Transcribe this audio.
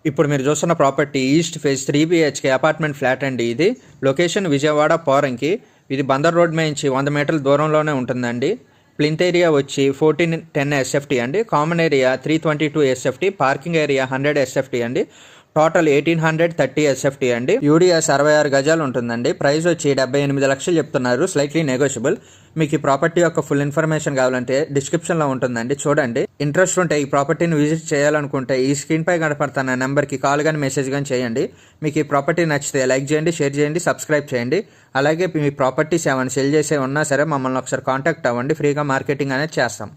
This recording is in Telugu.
ఇప్పుడు మీరు చూస్తున్న property east phase 3 BHK apartment flat అండి. ఇది లొకేషన్ విజయవాడ పోరంకి. ఇది బందర్ రోడ్ నుంచి 100 మీటర్ల దూరంలోనే ఉంటుందండి. ప్లింత్ ఏరియా వచ్చి 1410 SFT అండి. Common area 322 SFT, parking area 100 SFT అండి. టోటల్ 1830 SFT అండి. యూడిఎస్ 66 గజాలు ఉంటుందండి. ప్రైస్ వచ్చి 78 లక్షలు చెప్తున్నారు, స్లైట్లీ నెగోషియబుల్. మీకు ఈ ప్రాపర్టీ యొక్క ఫుల్ ఇన్ఫర్మేషన్ కావాలంటే డిస్క్రిప్షన్లో ఉంటుందండి, చూడండి. ఇంట్రెస్ట్ ఉంటే ఈ ప్రాపర్టీని విజిట్ చేయాలనుకుంటే ఈ స్క్రీన్ పై కనపడుతున్న నెంబర్కి కాల్ కానీ మెసేజ్ కానీ చేయండి. మీకు ఈ ప్రాపర్టీ నచ్చితే లైక్ చేయండి, షేర్ చేయండి, సబ్స్క్రైబ్ చేయండి. అలాగే మీ ప్రాపర్టీస్ ఏమైనా సెల్ చేసే ఉన్నా సరే మమ్మల్ని ఒకసారి కాంటాక్ట్ అవ్వండి, ఫ్రీగా మార్కెటింగ్ అనేది చేస్తాం.